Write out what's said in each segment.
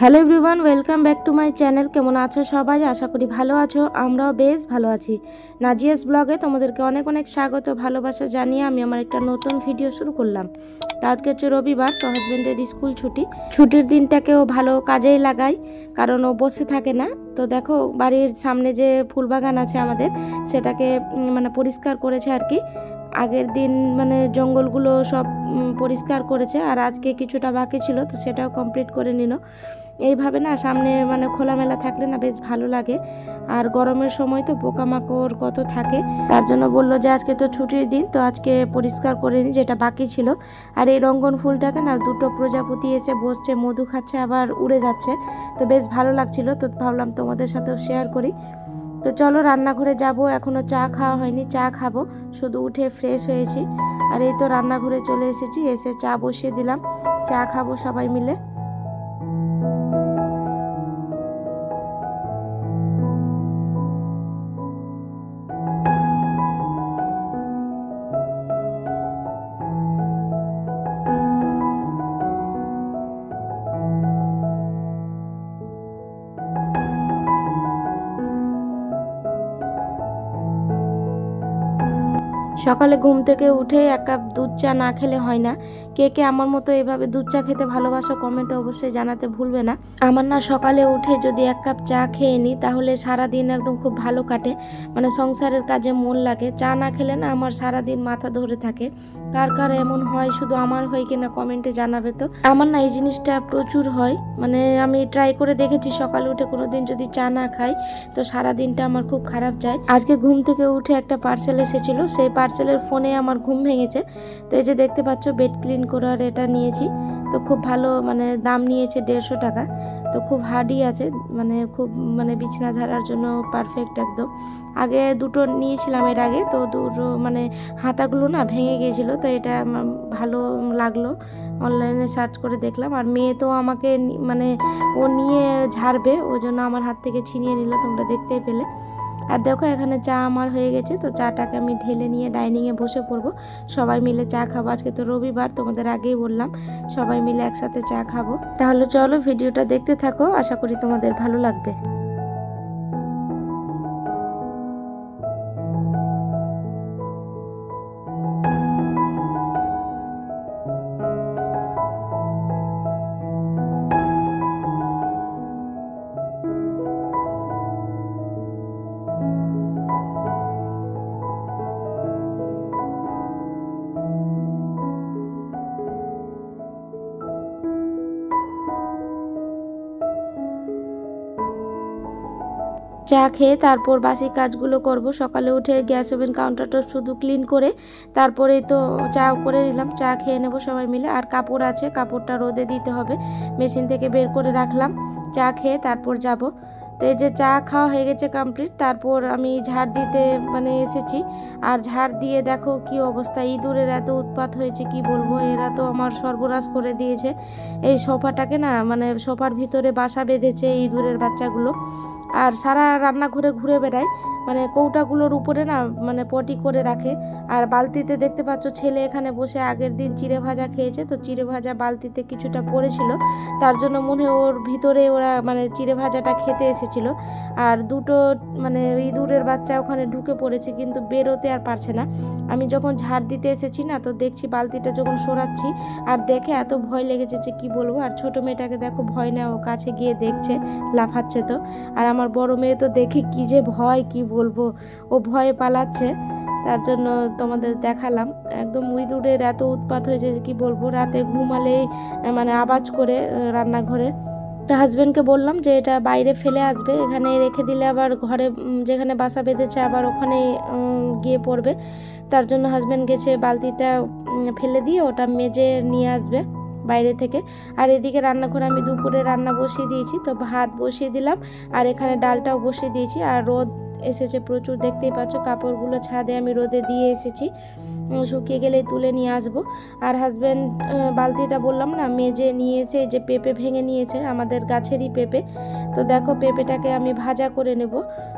Hello everyone, welcome back to my channel. কেমন আছো সবাই? আশা করি ভালো আছো। আমরাও বেশ ভালো আছি। নাজিয়াস ব্লগে তোমাদেরকে অনেক অনেক স্বাগত, ভালোবাসা জানিয়ে আমি আমার একটা নতুন ভিডিও শুরু করলাম। তো আজকে হচ্ছে রবিবার, তো হাজব্যান্ডের স্কুল ছুটির দিনটাকেও ভালো কাজেই লাগাই, কারণ ও বসে থাকে না। তো দেখো বাড়ির সামনে যে ফুল বাগান আছে আমাদের, সেটাকে মানে পরিষ্কার করেছে আর কি। আগের দিন মানে জঙ্গলগুলো সব পরিষ্কার করেছে, আর আজকে কিছুটা বাকি ছিল, তো সেটাও কমপ্লিট করে নিল। এইভাবে না সামনে মানে খোলামেলা থাকলে না বেশ ভালো লাগে। আর গরমের সময় তো পোকামাকড় কত থাকে, তার জন্য বললো যে আজকে তো ছুটির দিন, তো আজকে পরিষ্কার করে নি যেটা বাকি ছিল। আর এই রঙ্গন ফুলটাতে না দুটো প্রজাপতি এসে বসছে, মধু খাচ্ছে, আবার উড়ে যাচ্ছে। তো বেশ ভালো লাগছিল, তো ভাবলাম তোমাদের সাথেও শেয়ার করি। তো চলো রান্নাঘরে যাব, এখনও চা খাওয়া হয়নি, চা খাবো। শুধু উঠে ফ্রেশ হয়েছি, আর এই তো রান্নাঘরে চলে এসেছি, এসে চা বসিয়ে দিলাম, চা খাবো সবাই মিলে। সকালে ঘুম থেকে উঠে এক কাপ দুধ চা না খেলে হয় না। কে কে আমার মতো এভাবে দুধ চা খেতে ভালোবাসো কমেন্টে অবশ্যই জানাতে ভুলবে না। আমার না সকালে উঠে যদি এক কাপ চা খেয়ে নিই তাহলে সারা দিন একদম খুব ভালো কাটে, মানে সংসারের কাজে মন লাগে। চা না খেলে না আমার সারা দিন মাথা ধরে থাকে। কার কার এমন হয়, শুধু আমার হয় কিনা কমেন্টে জানাবে। তো আমার না এই জিনিসটা প্রচুর হয়, মানে আমি ট্রাই করে দেখেছি সকালে উঠে কোনোদিন যদি চা না খাই তো সারা দিনটা আমার খুব খারাপ যায়। আজকে ঘুম থেকে উঠে একটা পার্সেল এসেছিল, সেই পার্সেলের ফোনে আমার ঘুম ভেঙেছে। তো এই যে দেখতে পাচ্ছ বেড ক্লিন করার এটা নিয়েছি, তো খুব ভালো, মানে দাম নিয়েছে 150 টাকা। তো খুব হার্ডই আছে, মানে খুব মানে বিছানা ঝাড়ার জন্য পারফেক্ট একদম। আগে দুটো নিয়েছিলাম এর আগে, তো দুটো মানে হাতাগুলো না ভেঙে গিয়েছিলো, তো এটা ভালো লাগলো। অনলাইনে সার্চ করে দেখলাম, আর মেয়ে তো আমাকে মানে ও নিয়ে ঝাড়বে, ওই জন্য আমার হাত থেকে ছিনিয়ে নিল, তোমরা দেখতেই পেলে। আর দেখো এখানে চা আমার হয়ে গেছে, তো চাটাকে আমি ঢেলে নিয়ে ডাইনিংয়ে বসে পড়বো, সবাই মিলে চা খাবো। আজকে তো রবিবার, তোমাদের আগেই বললাম, সবাই মিলে একসাথে চা খাবো। তাহলে চলো ভিডিওটা দেখতে থাকো, আশা করি তোমাদের ভালো লাগবে। চা খেয়ে তারপর বাসি কাজগুলো করব। সকালে উঠে গ্যাস ওভেন কাউন্টারটা শুধু ক্লিন করে তারপরেই তো চা করে নিলাম, চা খেয়ে নেব সবাই মিলে। আর কাপড় আছে, কাপড়টা রোদে দিতে হবে, মেশিন থেকে বের করে রাখলাম। চা খেয়ে তারপর যাব। তো এই যে চা খাওয়া হয়ে গেছে কমপ্লিট, তারপর আমি ঝাড় দিতে মানে এসেছি। আর ঝাড় দিয়ে দেখো কি অবস্থা, ইঁদুরের এত উৎপাত হয়েছে কি বলবো, এরা তো আমার সর্বনাশ করে দিয়েছে। এই সোফাটাকে না, মানে সোফার ভিতরে বাসা বেঁধেছে ইঁদুরের বাচ্চাগুলো। আর সারা রান্নাঘরে ঘুরে বেড়ায়, মানে কৌটাগুলোর উপরে না মানে পটি করে রাখে। আর বালতিতে দেখতে পাচ্ছ ছেলে এখানে বসে আগের দিন চিড়ে ভাজা খেয়েছে, তো চিড়ে ভাজা বালতিতে কিছুটা পড়েছিল, তার জন্য মনে হয় ওর ভিতরে ওরা মানে চিড়ে ভাজাটা খেতে এসেছিল। আর দুটো মানে ইঁদুরের বাচ্চা ওখানে ঢুকে পড়েছে, কিন্তু বেরোতে আর পারছে না। আমি যখন ঝাড় দিতে এসেছি না, তো দেখছি বালতিটা যখন সরাচ্ছি, আর দেখে এত ভয় লেগেছে যে কি বলবো। আর ছোট মেয়েটাকে দেখো ভয় না, ও কাছে গিয়ে দেখছে, লাফাচ্ছে। তো আর আমার বড় মেয়ে তো দেখে কি যে ভয় কি বলবো, ও ভয়ে পালাচ্ছে। তার জন্য তোমাদের দেখালাম, একদম ইঁদুরের এত উৎপাত হয়েছে যে কি বলবো। রাতে ঘুমালেই মানে আওয়াজ করে রান্নাঘরে। তো হাজব্যান্ডকে বললাম যে এটা বাইরে ফেলে আসবে, এখানে রেখে দিলে আবার ঘরে যেখানে বাসা বেঁধেছে আবার ওখানে গিয়ে পড়বে। তার জন্য হাজব্যান্ড গেছে বালতিটা ফেলে দিয়ে ওটা মেজে নিয়ে আসবে বাইরে থেকে। আর এদিকে রান্নাঘরে আমি দুপুরে রান্না বসিয়ে দিয়েছি, তো ভাত বসিয়ে দিলাম, আর এখানে ডালটাও বসিয়ে দিয়েছি। আর রোদ এসেছে প্রচুর, দেখতেই পাচ্ছ কাপড়গুলো ছাদে আমি রোদে দিয়ে এসেছি, শুকিয়ে গেলেই তুলে নিয়ে আসবো। আর হাজব্যান্ড বালতিটা বললাম না মেজে নিয়ে এসে যে পেঁপে ভেঙে নিয়েছে, আমাদের গাছেরই পেঁপে, তো দেখো পেঁপেটাকে আমি ভাজা করে নেব।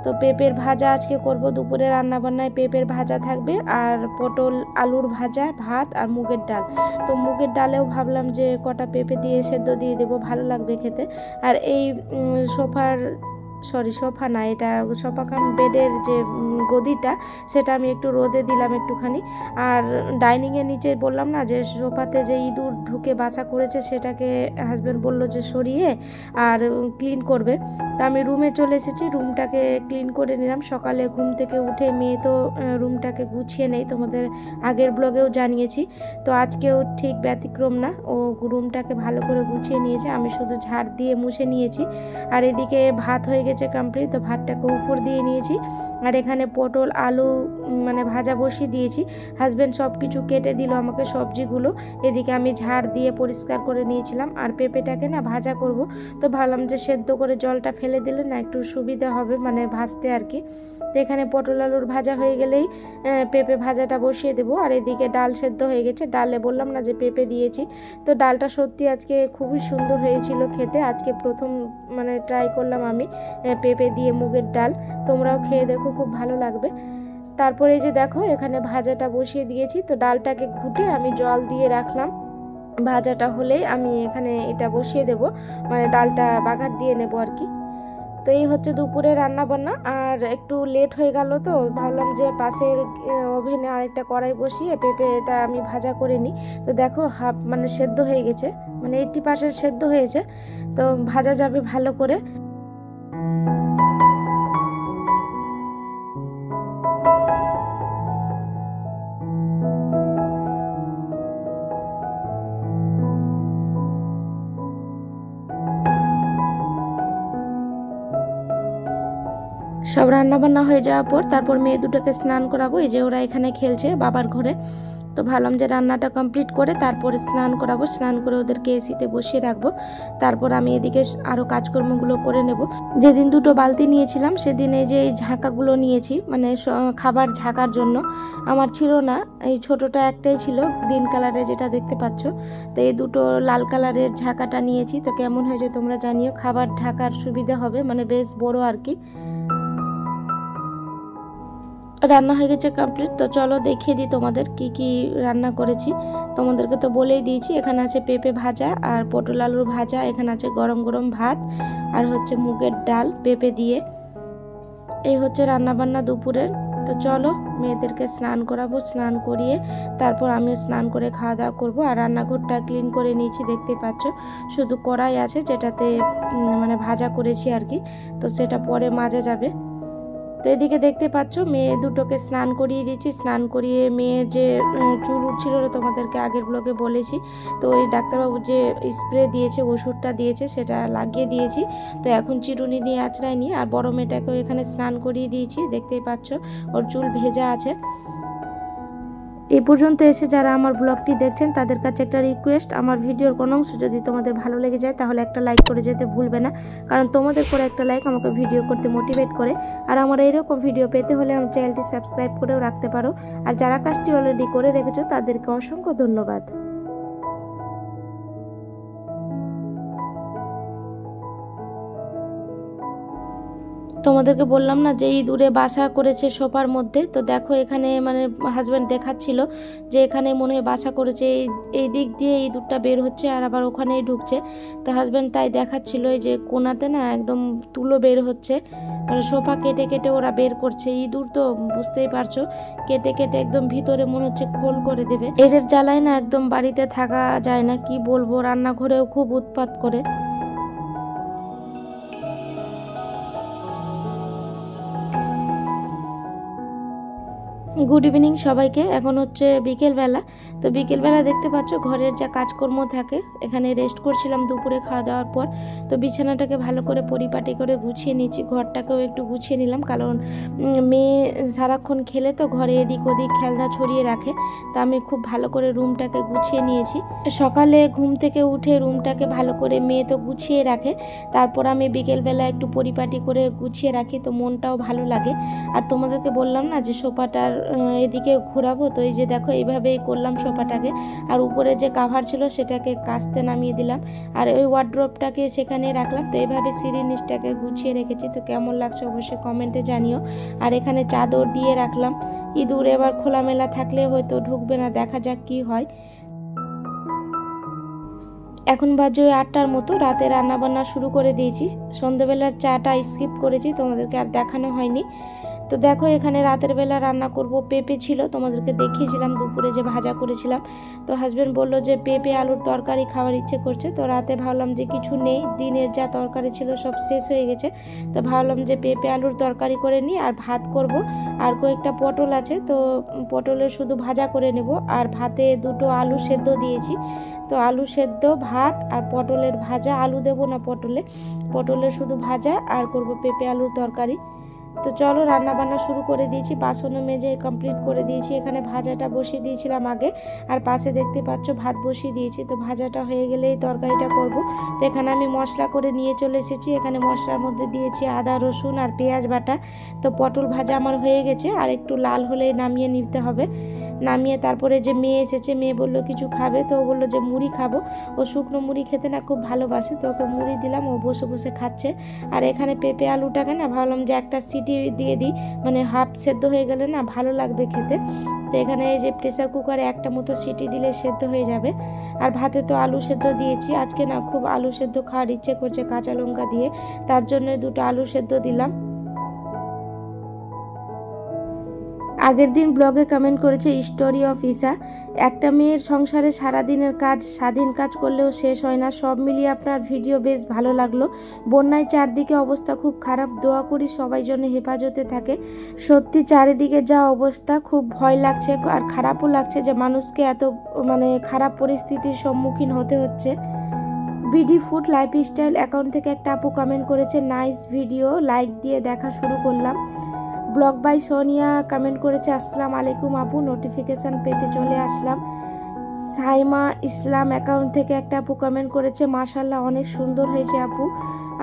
তো পেঁপের ভাজা আজকে করব, দুপুরে রান্নাবান্নায় পেঁপের ভাজা থাকবে আর পটল আলুর ভাজা, ভাত আর মুগের ডাল। তো মুগের ডালেও ভাবলাম যে কটা পেঁপে দিয়ে সেদ্ধ দিয়ে দেবো, ভালো লাগবে খেতে। আর এই সোফা না, এটা সোফা কাম বেডের যে গদিটা, সেটা আমি একটু রোদে দিলাম একটুখানি। আর ডাইনিংয়ের নিচে বললাম না যে সোফাতে যে ইঁদুর ঢুকে বাসা করেছে, সেটাকে হাজব্যান্ড বলল যে সরিয়ে আর ক্লিন করবে। তা আমি রুমে চলে এসেছি, রুমটাকে ক্লিন করে নিলাম। সকালে ঘুম থেকে উঠে মেয়ে তো রুমটাকে গুছিয়ে নেই, তোমাদের আগের ব্লগেও জানিয়েছি। তো আজকেও ঠিক ব্যতিক্রম না, ও রুমটাকে ভালো করে গুছিয়ে নিয়েছে, আমি শুধু ঝাড় দিয়ে মুছে নিয়েছি। আর এদিকে ভাত হয়ে গেছে কমপ্লিট, তো ভাতটাকে উপর দিয়ে নিয়েছি। আর এখানে পটল আলু মানে ভাজা বসিয়ে দিয়েছি। হাজব্যান্ড সব কিছু কেটে দিল আমাকে সবজিগুলো, এদিকে আমি ঝাড় দিয়ে পরিষ্কার করে নিয়েছিলাম। আর পেঁপেটাকে না ভাজা করব, তো ভাবলাম যে সেদ্ধ করে জলটা ফেলে দিলে না একটু সুবিধা হবে, মানে ভাজতে আর কি। তো এখানে পটল আলুর ভাজা হয়ে গেলেই পেঁপে ভাজাটা বসিয়ে দেবো। আর এদিকে ডাল সেদ্ধ হয়ে গেছে, ডালে বললাম না যে পেঁপে দিয়েছি। তো ডালটা সত্যি আজকে খুবই সুন্দর হয়েছিল খেতে, আজকে প্রথম মানে ট্রাই করলাম আমি পেঁপে দিয়ে মুগের ডাল। তোমরাও খেয়ে দেখো, খুব ভালো লাগবে। তারপরে এই যে দেখো এখানে ভাজাটা বসিয়ে দিয়েছি, তো ডালটাকে ঘুটে আমি জল দিয়ে রাখলাম। ভাজাটা হলেই আমি এখানে এটা বসিয়ে দেব, মানে ডালটা বাগার দিয়ে নেব আর কি। তো এই হচ্ছে দুপুরে রান্না বান্না। আর একটু লেট হয়ে গেল, তো ভাবলাম যে পাশের ওভেনে আরেকটা কড়াই বসিয়ে পেঁপেটা আমি ভাজা করে নিই। তো দেখো হাফ মানে সেদ্ধ হয়ে গেছে, মানে 80% সেদ্ধ হয়েছে, তো ভাজা যাবে ভালো করে। সব রান্না বান্না হয়ে যাওয়ার পর তারপর মেয়ে দুটোকে স্নান করাবো, এই যে ওরা এখানে খেলছে বাবার ঘরে। তো ভাবলাম যে রান্নাটা কমপ্লিট করে তারপরে স্নান করাবো, স্নান করে ওদেরকে এসিতে বসিয়ে রাখবো। তারপর আমি এদিকে আরও কাজকর্মগুলো করে নেব। যেদিন দুটো বালতি নিয়েছিলাম সেদিন এই যে এই ঝাঁকাগুলো নিয়েছি, মানে খাবার ঝাঁকার জন্য। আমার ছিল না, এই ছোটোটা একটাই ছিল গ্রিন কালারের যেটা দেখতে পাচ্ছ। তো এই দুটো লাল কালারের ঝাঁকাটা নিয়েছি। তো কেমন হয়েছে তোমরা জানিও, খাবার ঢাকার সুবিধা হবে, মানে বেশ বড় আর কি। রান্না হয়ে গেছে কমপ্লিট। তো চলো দেখিয়ে দিই তোমাদের কি কি রান্না করেছি। তোমাদেরকে তো বলেই দিয়েছি, এখানে আছে পেঁপে ভাজা আর পটল আলুর ভাজা, এখানে আছে গরম গরম ভাত, আর হচ্ছে মুগের ডাল পেঁপে দিয়ে। এই হচ্ছে রান্না বান্না দুপুরের। তো চলো মেয়েদেরকে স্নান করাবো, স্নান করিয়ে তারপর আমিও স্নান করে খাওয়া দাওয়া করবো। আর রান্নাঘরটা ক্লিন করে নিয়েছি, দেখতে পাচ্ছ। শুধু কড়াই আছে যেটাতে মানে ভাজা করেছি আর কি, তো সেটা পরে মাজা যাবে। তো এদিকে দেখতে পাচ্ছ মেয়ে দুটোকে স্নান করিয়ে দিচ্ছি। স্নান করিয়ে মেয়ের যে চুল উঠছিল তোমাদেরকে আগের ব্লগে বলেছি, তো ওই ডাক্তারবাবু যে স্প্রে দিয়েছে, ওষুধটা দিয়েছে, সেটা লাগিয়ে দিয়েছি। তো এখন চিরুনি দিয়ে আঁচড়ায় নিয়ে আর বড় মেয়েটাকেও এখানে স্নান করিয়ে দিয়েছি, দেখতেই পাচ্ছ ওর চুল ভেজা আছে। এই পর্যন্ত এসে যারা আমার ব্লগটি দেখছেন তাদের কাছে একটা রিকোয়েস্ট, আমার ভিডিওর কোনো অংশ যদি তোমাদের ভালো লেগে যায় তাহলে একটা লাইক করে যেতে ভুলবে না, কারণ তোমাদের করে একটা লাইক আমাকে ভিডিও করতে মোটিভেট করে। আর আমার এইরকম ভিডিও পেতে হলে আমার চ্যানেলটি সাবস্ক্রাইব করেও রাখতে পারো। আর যারা কাজটি অলরেডি করে রেখেছো তাদেরকে অসংখ্য ধন্যবাদ। তোমাদেরকে বললাম না যে ইঁদুরে বাসা করেছে সোফার মধ্যে। তো দেখো এখানে মানে হাজব্যান্ড দেখাচ্ছিল যে এখানে মনে হয় বাসা করেছে, এই দিক দিয়ে ইঁদুরটা বের হচ্ছে আর আবার ওখানেই ঢুকছে। তো হাজব্যান্ড তাই দেখাচ্ছিল এই যে কোনাতে না একদম তুলো বের হচ্ছে, মানে সোফা কেটে কেটে ওরা বের করছে। ইঁদুর তো বুঝতেই পারছো, কেটে কেটে একদম ভিতরে মনে হচ্ছে খোল করে দেবে। এদের জ্বালায় না একদম বাড়িতে থাকা যায় না, কি বলবো, রান্নাঘরেও খুব উৎপাত করে। গুড ইভিনিং সবাইকে। এখন হচ্ছে বিকেলবেলা। তো বিকেলবেলা দেখতে পাচ্ছ ঘরের যা কাজকর্ম থাকে, এখানে রেস্ট করছিলাম দুপুরে খাওয়া দাওয়ার পর। তো বিছানাটাকে ভালো করে পরিপাটি করে গুছিয়ে নিচ্ছি, ঘরটাকেও একটু গুছিয়ে নিলাম, কারণ মেয়ে সারাক্ষণ খেলে তো ঘরে এদিক ওদিক খেলনা ছড়িয়ে রাখে। তা আমি খুব ভালো করে রুমটাকে গুছিয়ে নিয়েছি। সকালে ঘুম থেকে উঠে রুমটাকে ভালো করে মেয়ে তো গুছিয়ে রাখে, তারপর আমি বিকেলবেলা একটু পরিপাটি করে গুছিয়ে রাখি, তো মনটাও ভালো লাগে। আর তোমাদেরকে বললাম না যে সোফাটার এদিকে ঘোরাবো। তো এই যে দেখো এইভাবেই করলাম সোফাটাকে, আর উপরে যে কাভার ছিল সেটাকে কাস্তে নামিয়ে দিলাম, আর ওই ওয়ার্ড্রপটাকে সেখানে রাখলাম। তো এইভাবে সিঁড়ির নিচটাকে গুছিয়ে রেখেছি। তো কেমন লাগছে অবশ্যই কমেন্টে জানিও। আর এখানে চাদর দিয়ে রাখলাম, ইঁদুর এবার খোলামেলা থাকলে হয়তো ঢুকবে না, দেখা যাক কি হয়। এখন বাজে 8টার মতো, রাতে রান্নাবান্না শুরু করে দিয়েছি। সন্ধ্যেবেলার চাটা স্কিপ করেছি, তোমাদেরকে আর দেখানো হয়নি। তো দেখো এখানে রাতের বেলা রান্না করব। পেঁপে ছিল, তোমাদেরকে দেখিয়েছিলাম দুপুরে যে ভাজা করেছিলাম। তো হাজব্যান্ড বললো যে পেঁপে আলুর তরকারি খাওয়ার ইচ্ছে করছে। তো রাতে ভাবলাম যে কিছু নেই, দিনের যা তরকারি ছিল সব শেষ হয়ে গেছে। তো ভাবলাম যে পেঁপে আলুর তরকারি করে নিই, আর ভাত করব। আর কয়েকটা পটল আছে, তো পটলের শুধু ভাজা করে নেব। আর ভাতে 2টো আলু সেদ্ধ দিয়েছি। তো আলু সেদ্ধ, ভাত আর পটলের ভাজা, আলু দেবো না পটলের শুধু ভাজা, আর করব পেঁপে আলুর তরকারি। তো চলো রান্না বান্না শুরু করে দিয়েছি, বাসনও মেজে কমপ্লিট করে দিয়েছি। এখানে ভাজাটা বসিয়ে দিয়েছিলাম আগে, আর পাশে দেখতে পাচ্ছ ভাত বসিয়ে দিয়েছি। তো ভাজাটা হয়ে গেলেই তরকারিটা করব। তো এখানে আমি মশলা করে নিয়ে চলে এসেছি। এখানে মশলার মধ্যে দিয়েছি আদা, রসুন আর পেঁয়াজ বাটা। তো পটল ভাজা আমার হয়ে গেছে, আর একটু লাল হলেই নামিয়ে নিতে হবে। নামিয়ে তারপরে যে মেয়ে এসেছে, মেয়ে বললো কিছু খাবে, তো ও বললো যে মুড়ি খাবো। ও শুকনো মুড়ি খেতে না খুব ভালোবাসে, তো ওকে মুড়ি দিলাম, ও বসে বসে খাচ্ছে। আর এখানে পেঁপে আলুটাকে না ভাবলাম যে একটা সিটি দিয়ে দিই, মানে হাফ সেদ্ধ হয়ে গেলে না ভালো লাগবে খেতে। তো এখানে এই যে প্রেসার কুকারে একটা মতো সিটি দিলে সেদ্ধ হয়ে যাবে। আর ভাতে তো আলু সেদ্ধ দিয়েছি, আজকে না খুব আলু সেদ্ধ খাওয়ার ইচ্ছে করছে কাঁচা লঙ্কা দিয়ে, তার জন্য 2টো আলু সেদ্ধ দিলাম। আগের দিন ব্লগে কমেন্ট করেছে স্টোরি অফ ঈশা, একটা মেয়ের সংসারে সারাদিনের কাজ, স্বাধীন কাজ করলেও শেষ হয় না। সব মিলিয়ে আপনার ভিডিও বেশ ভালো লাগলো। বন্যায় চারদিকে অবস্থা খুব খারাপ, দোয়া করি সবাই জন্য হেফাজতে থাকে। সত্যি চারিদিকে যা অবস্থা, খুব ভয় লাগছে আর খারাপও লাগছে যে মানুষকে এত খারাপ পরিস্থিতির সম্মুখীন হতে হচ্ছে। বিডি ফুড লাইফস্টাইল অ্যাকাউন্ট থেকে একটা আপু কমেন্ট করেছে নাইস ভিডিও, লাইক দিয়ে দেখা শুরু করলাম। ব্লগ বাই সোনিয়া কমেন্ট করেছে আসসালামু আলাইকুম আপু, নোটিফিকেশান পেতে চলে আসলাম। সাইমা ইসলাম অ্যাকাউন্ট থেকে একটা আপু কমেন্ট করেছে মাশাআল্লাহ অনেক সুন্দর হয়েছে আপু,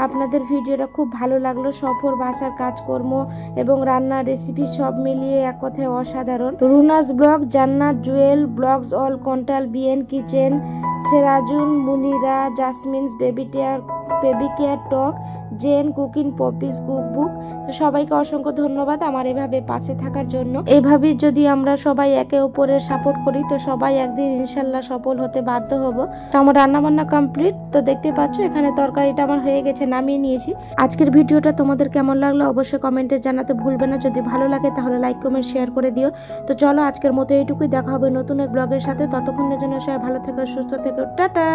আপনাদের ভিডিওটা খুব ভালো লাগলো। সফর, বাসার কাজকর্ম এবং রান্নার রেসিপি সব মিলিয়ে এক কথায় অসাধারণ। Runa's blog, Jannat Jewel blogs, all কন্টাল, BN kitchen, Serajun, Munira, Jasmine's baby care talk, জেন কুকিং, পপিস কুকবুক। তো সবাইকে অসংখ্য ধন্যবাদ আমার এভাবে পাশে থাকার জন্য। এভাবে যদি আমরা সবাই একে অপরের সাপোর্ট করি, তো সবাই একদিন ইনশাল্লাহ সফল হতে বাধ্য হব। তো আমার রান্নাবান্না কমপ্লিট, তো দেখতে পাচ্ছ এখানে তরকারিটা আমার হয়ে গেছে, নামিয়ে নিয়েছি। আজকের ভিডিওটা তোমাদের কেমন লাগলো অবশ্যই কমেন্টে জানাতে ভুলবে না। যদি ভালো লাগে তাহলে লাইক কমেন্ট শেয়ার করে দিও। তো চলো আজকের মতো এইটুকুই, দেখা হবে নতুন এক ব্লগের সাথে। ততক্ষণের জন্য সবাই ভালো থেকো, সুস্থ থেকো, টাটা।